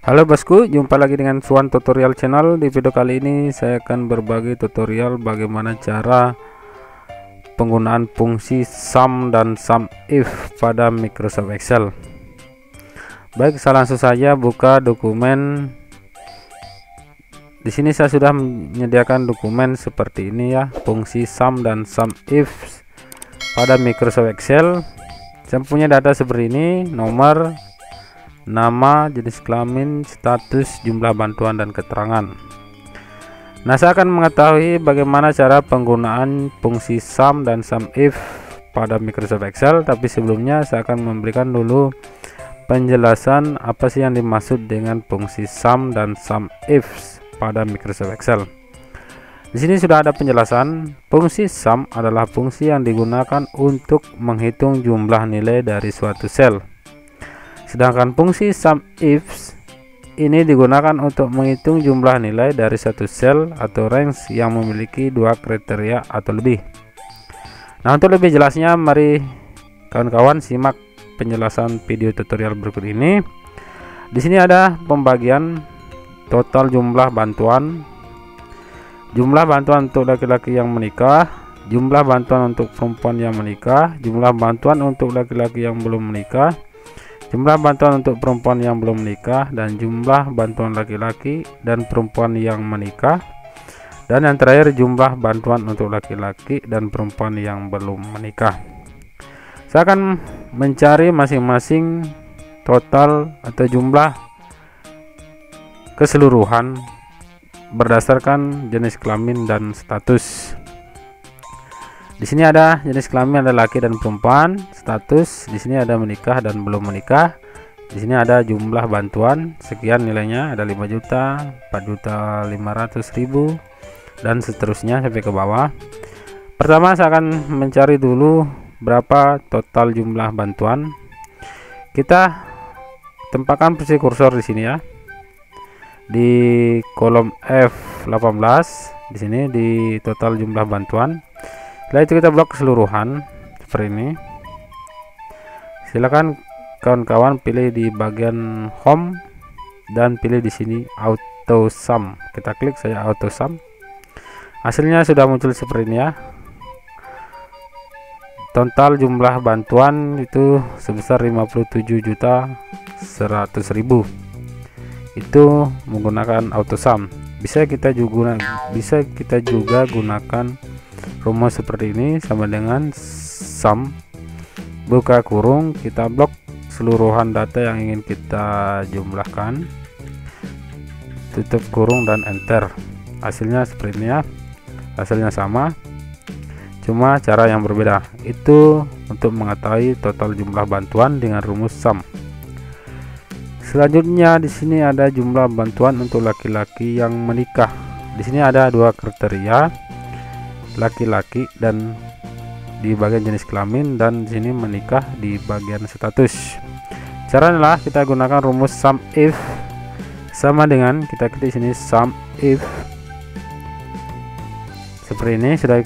Halo bosku, jumpa lagi dengan Suwan Tutorial Channel. Di video kali ini saya akan berbagi tutorial bagaimana cara penggunaan fungsi sum dan sum if pada Microsoft Excel. Baik, langsung saja buka dokumen. Di sini saya sudah menyediakan dokumen seperti ini ya, fungsi sum dan sum if pada Microsoft Excel. Saya punya data seperti ini: nomor, nama, jenis kelamin, status, jumlah bantuan, dan keterangan. Nah, saya akan mengetahui bagaimana cara penggunaan fungsi sum dan sum if pada Microsoft Excel, tapi sebelumnya saya akan memberikan dulu penjelasan apa sih yang dimaksud dengan fungsi sum dan sum if pada Microsoft Excel. Di sini sudah ada penjelasan. Fungsi sum adalah fungsi yang digunakan untuk menghitung jumlah nilai dari suatu sel. Sedangkan fungsi sum if ini digunakan untuk menghitung jumlah nilai dari satu sel atau range yang memiliki dua kriteria atau lebih. Nah, untuk lebih jelasnya, mari kawan-kawan simak penjelasan video tutorial berikut ini. Di sini ada pembagian total jumlah bantuan, jumlah bantuan untuk laki-laki yang menikah, jumlah bantuan untuk perempuan yang menikah, jumlah bantuan untuk laki-laki yang belum menikah, jumlah bantuan untuk perempuan yang belum menikah, dan jumlah bantuan laki-laki dan perempuan yang menikah, dan yang terakhir jumlah bantuan untuk laki-laki dan perempuan yang belum menikah. Saya akan mencari masing-masing total atau jumlah keseluruhan berdasarkan jenis kelamin dan status. Di sini ada jenis kelamin, ada laki dan perempuan. Status di sini ada menikah dan belum menikah. Di sini ada jumlah bantuan sekian nilainya, ada 5 juta, 4.500.000 dan seterusnya sampai ke bawah. Pertama saya akan mencari dulu berapa total jumlah bantuan. Kita tempatkan posisi kursor di sini ya, di kolom F18 di sini, di total jumlah bantuan. Setelah itu kita blok keseluruhan seperti ini. Silakan kawan-kawan pilih di bagian home dan pilih di sini auto sum. Kita klik saja auto sum. Hasilnya sudah muncul seperti ini ya. Total jumlah bantuan itu sebesar 57.100.000. Itu menggunakan auto sum. Bisa kita juga gunakan rumus seperti ini, sama dengan sum, buka kurung, kita blok keseluruhan data yang ingin kita jumlahkan, tutup kurung dan enter. Hasilnya seperti ini ya. Hasilnya sama, cuma cara yang berbeda. Itu untuk mengetahui total jumlah bantuan dengan rumus sum. Selanjutnya di sini ada jumlah bantuan untuk laki-laki yang menikah. Di sini ada dua kriteria, laki-laki dan di bagian jenis kelamin, dan di sini menikah di bagian status. Caranya kita gunakan rumus sum if, sama dengan kita klik sini sum if seperti ini. Sudah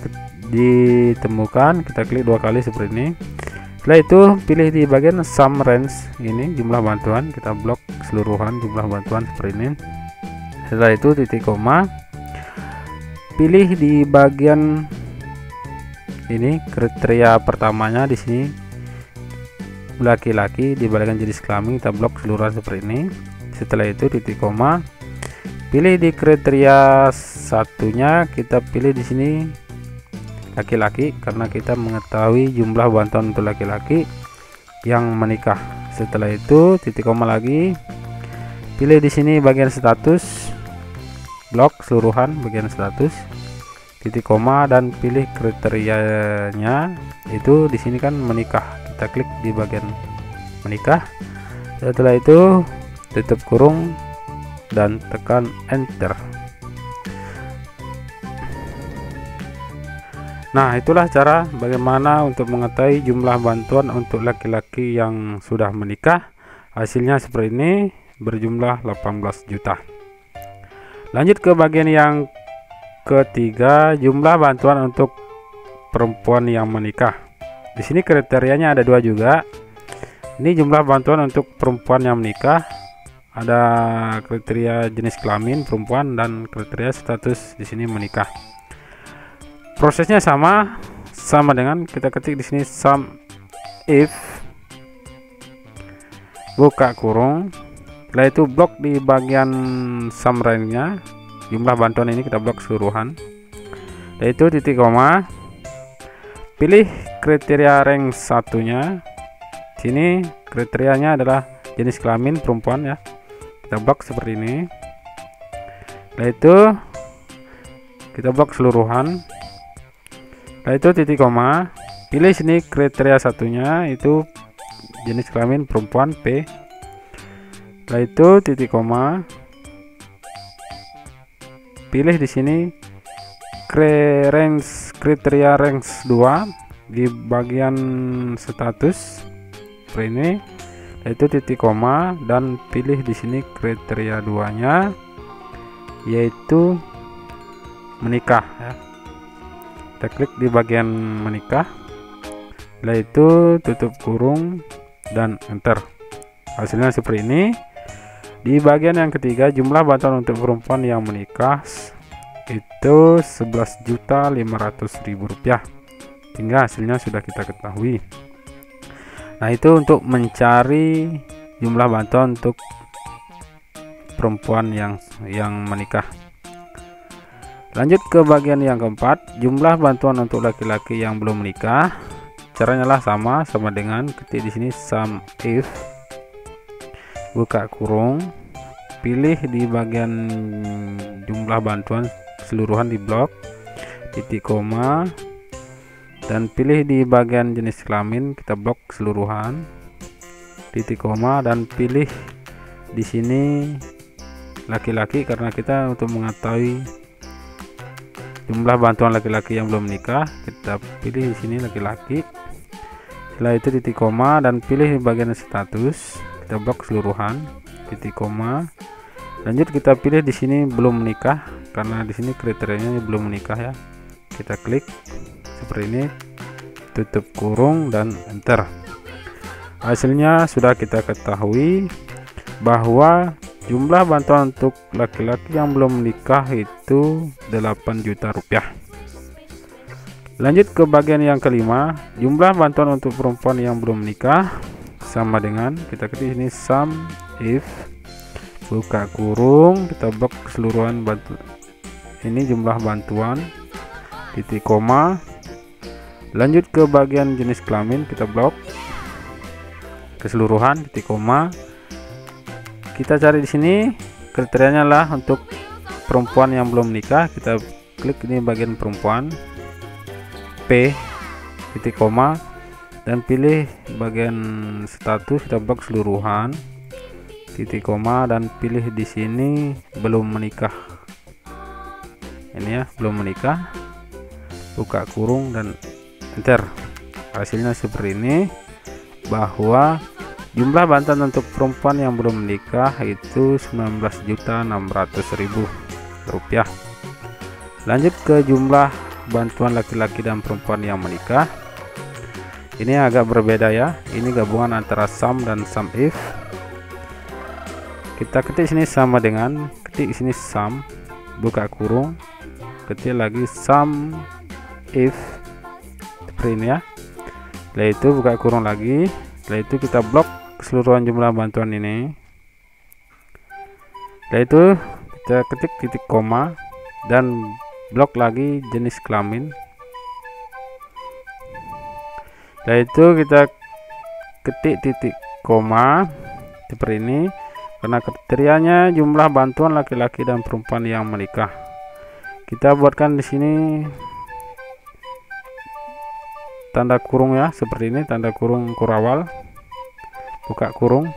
ditemukan, kita klik dua kali seperti ini. Setelah itu pilih di bagian sum range, ini jumlah bantuan, kita blok keseluruhan jumlah bantuan seperti ini. Setelah itu titik koma, pilih di bagian ini kriteria pertamanya, di sini laki-laki, di bagian jenis kelamin kita blok keseluruhan seperti ini. Setelah itu titik koma, pilih di kriteria satunya, kita pilih di sini laki-laki karena kita mengetahui jumlah bantuan untuk laki-laki yang menikah. Setelah itu titik koma lagi, pilih di sini bagian status, blok keseluruhan bagian status, titik koma, dan pilih kriterianya. Itu di sini kan menikah, kita klik di bagian menikah. Setelah itu tutup kurung dan tekan enter. Nah, itulah cara bagaimana untuk mengetahui jumlah bantuan untuk laki-laki yang sudah menikah. Hasilnya seperti ini, berjumlah 18 juta. Lanjut ke bagian yang ketiga, jumlah bantuan untuk perempuan yang menikah. Di sini kriterianya ada dua juga. Ini jumlah bantuan untuk perempuan yang menikah. ada kriteria jenis kelamin perempuan dan kriteria status di sini menikah. Prosesnya sama dengan kita ketik di sini sum if buka kurung, setelah itu blok di bagian sum range-nya, jumlah bantuan ini kita blok keseluruhan. Setelah itu titik koma, pilih kriteria rank satunya. Sini kriterianya adalah jenis kelamin perempuan ya, kita blok seperti ini. Setelah itu kita blok keseluruhan. Setelah itu titik koma, pilih sini kriteria satunya itu jenis kelamin perempuan P. Setelah itu titik koma, pilih di sini kriteria range 2 di bagian status seperti ini. Setelah itu titik koma dan pilih di sini kriteria 2-nya yaitu menikah ya. Kita klik di bagian menikah. Setelah itu tutup kurung dan enter. Hasilnya seperti ini. Di bagian yang ketiga, jumlah bantuan untuk perempuan yang menikah itu 11.500.000 rupiah. Hingga hasilnya sudah kita ketahui. Nah, itu untuk mencari jumlah bantuan untuk perempuan yang menikah. Lanjut ke bagian yang keempat, jumlah bantuan untuk laki-laki yang belum menikah. Caranya lah sama dengan ketik di sini sum if buka kurung, pilih di bagian jumlah bantuan keseluruhan di blok, titik koma, dan pilih di bagian jenis kelamin kita blok keseluruhan, titik koma, dan pilih di sini laki-laki karena kita untuk mengetahui jumlah bantuan laki-laki yang belum menikah, kita pilih di sini laki-laki. Setelah itu titik koma dan pilih di bagian status, kita blok keseluruhan, titik koma. Lanjut kita pilih di sini belum menikah karena di sini kriterianya belum menikah ya. Kita klik seperti ini, tutup kurung dan enter. Hasilnya sudah kita ketahui bahwa jumlah bantuan untuk laki-laki yang belum menikah itu 8 juta rupiah. Lanjut ke bagian yang kelima, jumlah bantuan untuk perempuan yang belum menikah sama dengan kita ketik ini sum if buka kurung, kita blok keseluruhan bantuan. Ini jumlah bantuan, titik koma. Lanjut ke bagian jenis kelamin, kita blok keseluruhan, titik koma. Kita cari di sini kriterianya lah untuk perempuan yang belum menikah, kita klik ini bagian perempuan P, titik koma, dan pilih bagian status, kita blok keseluruhan, titik koma, dan pilih di sini belum menikah. Ini ya, belum menikah, buka kurung dan enter. Hasilnya seperti ini, bahwa jumlah bantuan untuk perempuan yang belum menikah itu 19.600.000 rupiah. Lanjut ke jumlah bantuan laki-laki dan perempuan yang menikah. Ini agak berbeda ya. Ini gabungan antara sum dan sum if. Kita ketik sini sama dengan ketik sini sum buka kurung, ketik lagi sum if seperti ini ya. Setelah itu buka kurung lagi. Setelah itu kita blok keseluruhan jumlah bantuan ini. Setelah itu kita ketik titik koma dan blok lagi jenis kelamin. Setelah itu kita ketik titik koma seperti ini karena kriterianya jumlah bantuan laki-laki dan perempuan yang menikah. Kita buatkan di sini tanda kurung ya, seperti ini tanda kurung kurawal, buka kurung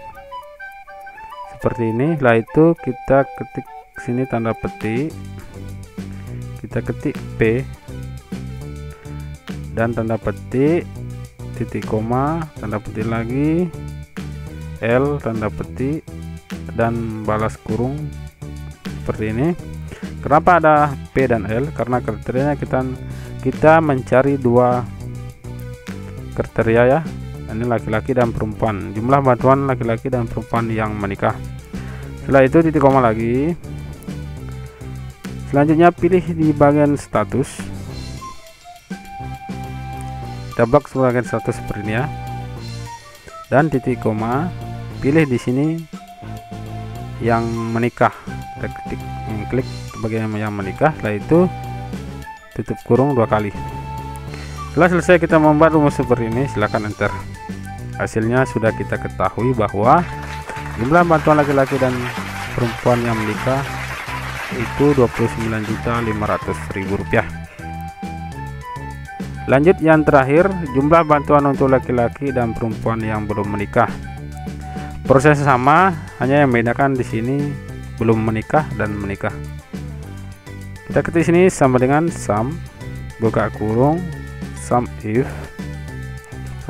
seperti ini. Setelah itu kita ketik sini tanda petik, kita ketik P dan tanda petik, titik koma, tanda petik lagi, L tanda petik, dan balas kurung seperti ini. Kenapa ada P dan L? Karena kriterianya kita mencari dua kriteria ya, ini laki-laki dan perempuan, jumlah bantuan laki-laki dan perempuan yang menikah. Setelah itu titik koma lagi. Selanjutnya pilih di bagian status, kita blok bagian status seperti ini ya, dan titik koma, pilih di sini yang menikah, kita klik bagian yang menikah. Setelah itu tutup kurung 2 kali. Setelah selesai kita membuat rumus seperti ini, silakan enter. Hasilnya sudah kita ketahui bahwa jumlah bantuan laki-laki dan perempuan yang menikah itu Rp29.500.000. Lanjut yang terakhir, jumlah bantuan untuk laki-laki dan perempuan yang belum menikah. Proses sama, hanya yang membedakan di sini belum menikah dan menikah. Kita ketik sini sama dengan sum, buka kurung, sum if,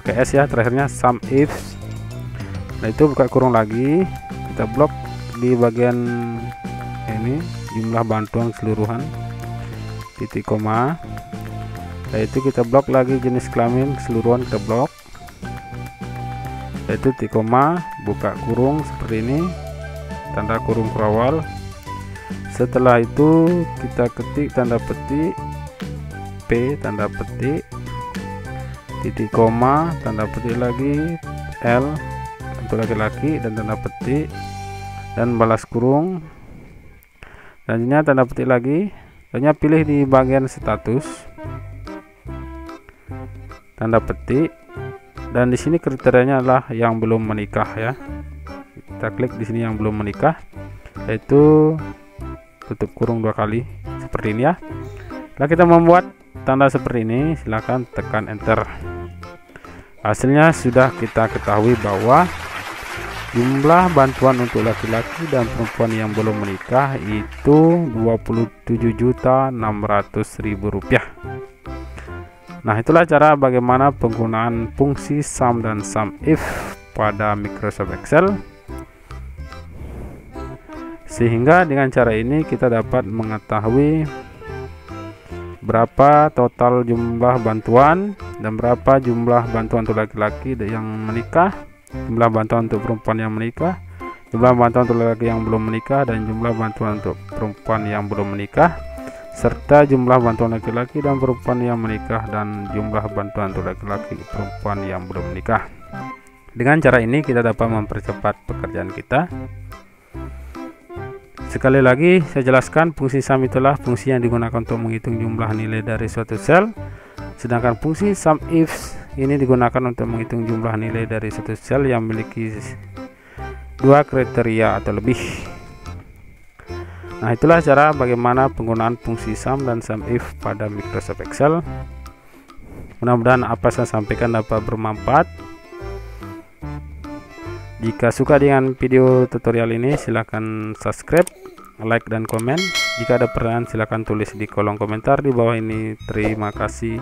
pakai s ya terakhirnya, sum if. Nah itu buka kurung lagi, kita blok di bagian ini jumlah bantuan keseluruhan, titik koma. Yaitu kita blok lagi jenis kelamin keseluruhan, kita blok, yaitu titik koma, buka kurung seperti ini, tanda kurung awal. Setelah itu kita ketik tanda petik P, tanda petik, titik koma, tanda petik lagi L untuk laki-laki dan tanda petik, dan balas kurung. Selanjutnya tanda petik lagi, selanjutnya pilih di bagian status, tanda petik, dan di sini kriterianya adalah yang belum menikah ya. Kita klik di sini yang belum menikah, yaitu tutup kurung 2 kali seperti ini ya. Setelah kita membuat tanda seperti ini, silahkan tekan enter. Hasilnya sudah kita ketahui bahwa jumlah bantuan untuk laki-laki dan perempuan yang belum menikah itu Rp27.600.000. Nah, itulah cara bagaimana penggunaan fungsi sum dan sum if pada Microsoft Excel. Sehingga dengan cara ini kita dapat mengetahui berapa total jumlah bantuan dan berapa jumlah bantuan untuk laki-laki yang menikah, jumlah bantuan untuk perempuan yang menikah, jumlah bantuan untuk laki-laki yang belum menikah, dan jumlah bantuan untuk perempuan yang belum menikah, serta jumlah bantuan laki-laki dan perempuan yang menikah dan jumlah bantuan untuk laki-laki perempuan yang belum menikah. Dengan cara ini kita dapat mempercepat pekerjaan kita. Sekali lagi saya jelaskan, fungsi sum itulah fungsi yang digunakan untuk menghitung jumlah nilai dari suatu sel, sedangkan fungsi sum if ini digunakan untuk menghitung jumlah nilai dari suatu sel yang memiliki 2 kriteria atau lebih. Nah, itulah cara bagaimana penggunaan fungsi sum dan sum if pada Microsoft Excel. Mudah-mudahan apa saya sampaikan dapat bermanfaat. Jika suka dengan video tutorial ini, silahkan subscribe, like, dan komen. Jika ada pertanyaan silahkan tulis di kolom komentar di bawah ini. Terima kasih.